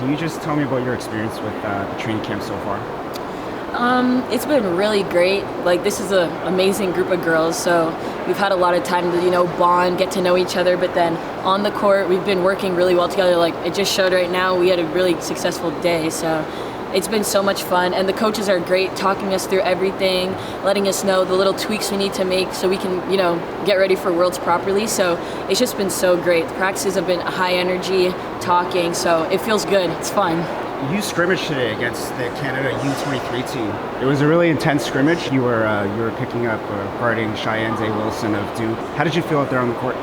Can you just tell me about your experience with the training camp so far? It's been really great. Like, this is an amazing group of girls, so we've had a lot of time to, bond, get to know each other, but then on the court, we've been working really well together. Like, it just showed right now, we had a really successful day, so it's been so much fun, and the coaches are great, talking us through everything, letting us know the little tweaks we need to make so we can, get ready for Worlds properly. So it's just been so great. The practices have been high energy, talking, so it feels good. It's fun. You scrimmaged today against the Canada U23 team. It was a really intense scrimmage. You were picking up guarding Cheyenne Wilson of Duke. How did you feel out there on the court?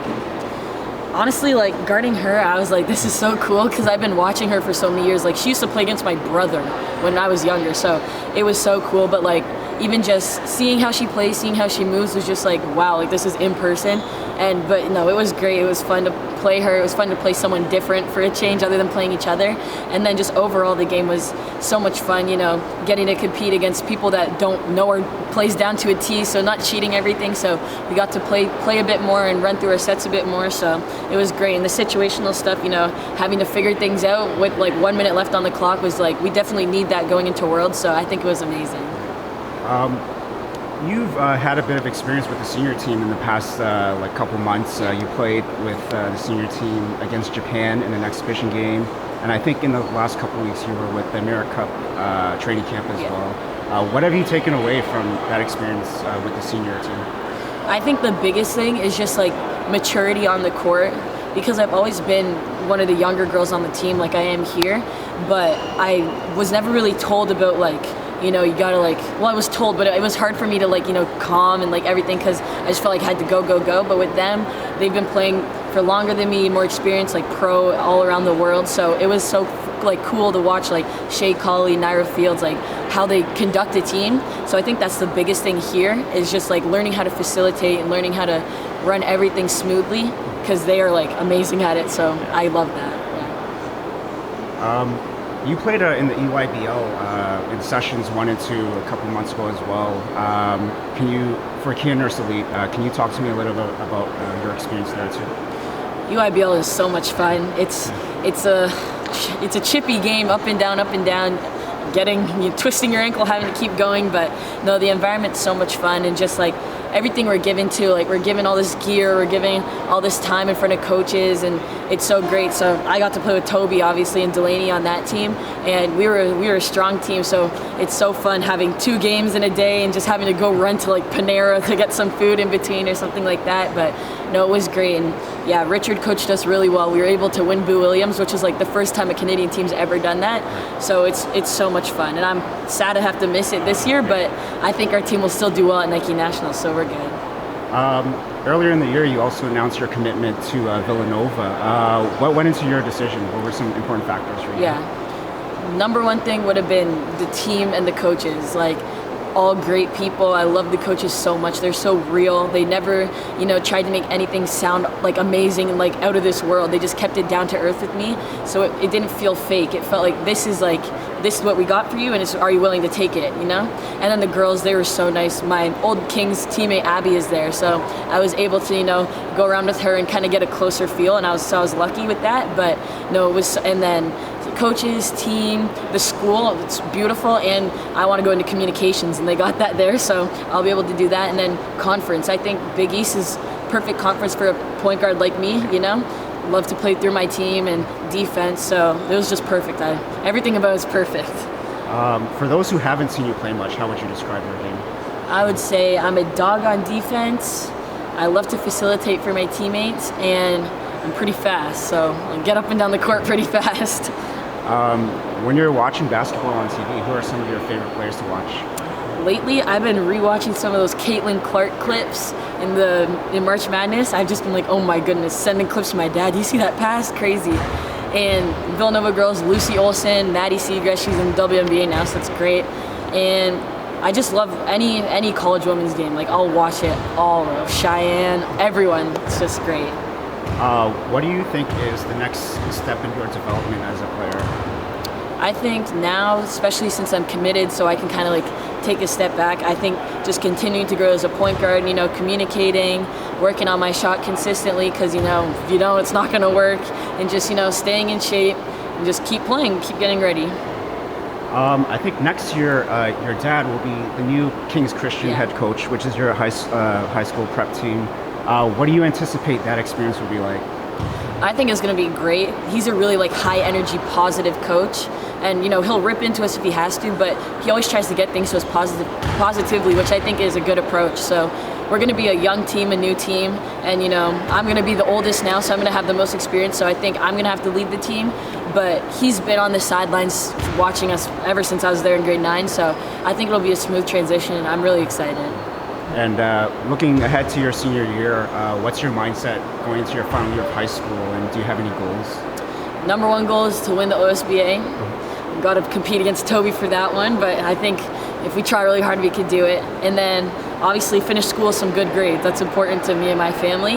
Honestly, guarding her, I was like, this is so cool because I've been watching her for so many years. Like, she used to play against my brother when I was younger, so it was so cool. But even just seeing how she plays, seeing how she moves was just like, wow, this is in person. But no, it was great. It was fun to play her. It was fun to play someone different for a change other than playing each other. And then just overall, the game was so much fun, getting to compete against people that don't know our plays down to a T, so not cheating everything. So we got to play a bit more and run through our sets a bit more. So it was great. And the situational stuff, having to figure things out with 1 minute left on the clock was we definitely need that going into Worlds. So I think it was amazing. You've had a bit of experience with the senior team in the past couple months. You played with the senior team against Japan in an exhibition game, and I think in the last couple weeks you were with the America Cup training camp as well. What have you taken away from that experience with the senior team? I think the biggest thing is just maturity on the court, because I've always been one of the younger girls on the team like I am here, but I was never really told about you gotta I was told, but it was hard for me to calm and everything, because I just felt like I had to go. But with them, they've been playing for longer than me, more experience, pro all around the world. So it was so cool to watch Shea Colley, Naira Fields, how they conduct a team. So I think that's the biggest thing here is just learning how to facilitate and learning how to run everything smoothly, because they are amazing at it. So I love that. Yeah. You played in the EYBL in sessions 1 and 2 a couple months ago as well. For Canada Elite, can you talk to me a little bit about your experience there too? EYBL is so much fun. It's a chippy game, up and down, twisting your ankle, having to keep going. But no, the environment's so much fun, and just everything we're given to, we're given all this gear, we're giving all this time in front of coaches, and it's so great. So I got to play with Toby, obviously, and Delaney on that team, and we were a strong team. So it's so fun having 2 games in a day and just having to go run to Panera to get some food in between or something like that. But no, it was great. And yeah, Richard coached us really well. We were able to win Boo Williams, which was the first time a Canadian team's ever done that. So it's so much fun, and I'm sad to have to miss it this year, but I think our team will still do well at Nike Nationals, so we're good. Earlier in the year, you also announced your commitment to Villanova. What went into your decision? What were some important factors for you? Yeah. Number one thing would have been the team and the coaches. All great people. I love the coaches so much. They're so real. They never, tried to make anything sound amazing and out of this world. They just kept it down to earth with me. So it didn't feel fake. It felt this is what we got for you, and are you willing to take it, And then the girls, they were so nice. My old Kings teammate Abby is there, so I was able to, go around with her and kind of get a closer feel, and I was lucky with that. But no, it was, and then coaches, team, the school, it's beautiful, and I want to go into communications, and they got that there, so I'll be able to do that. And then conference, I think Big East is perfect conference for a point guard like me, love to play through my team and defense, so it was just perfect. Everything about it was perfect. For those who haven't seen you play much, how would you describe your game? I would say I'm a dog on defense. I love to facilitate for my teammates, and I'm pretty fast, so I get up and down the court pretty fast. When you're watching basketball on TV, who are some of your favorite players to watch? Lately, I've been rewatching some of those Caitlin Clark clips in March Madness. I've just been oh my goodness, sending clips to my dad. Do you see that pass? Crazy. And Villanova girls, Lucy Olson, Maddie Seagrass, she's in the WNBA now, so that's great. And I just love any college women's game. I'll watch it all. Cheyenne, everyone. It's just great. What do you think is the next step in your development as a player? I think now, especially since I'm committed, so I can kind of take a step back, I think just continuing to grow as a point guard, communicating, working on my shot consistently, because, if you don't, it's not going to work, and just, staying in shape, and just keep playing, keep getting ready. I think next year your dad will be the new Kings Christian Yeah. head coach, which is your high school prep team. What do you anticipate that experience will be like? I think it's going to be great. He's a really like high energy, positive coach, and he'll rip into us if he has to, but he always tries to get things to us positively, which I think is a good approach. So we're going to be a young team, a new team, and I'm going to be the oldest now, so I'm going to have the most experience. So I think I'm going to have to lead the team. But he's been on the sidelines watching us ever since I was there in grade 9, so I think it'll be a smooth transition, and I'm really excited. And looking ahead to your senior year, what's your mindset going into your final year of high school, and do you have any goals? Number one goal is to win the OSBA. We've got to compete against Toby for that one, but I think if we try really hard, we could do it. And then obviously finish school with some good grades. That's important to me and my family.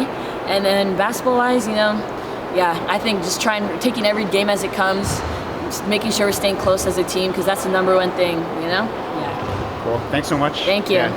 And then basketball-wise, yeah, I think just taking every game as it comes, just making sure we're staying close as a team, because that's the number one thing, Yeah. Cool. Thanks so much. Thank you. Yeah.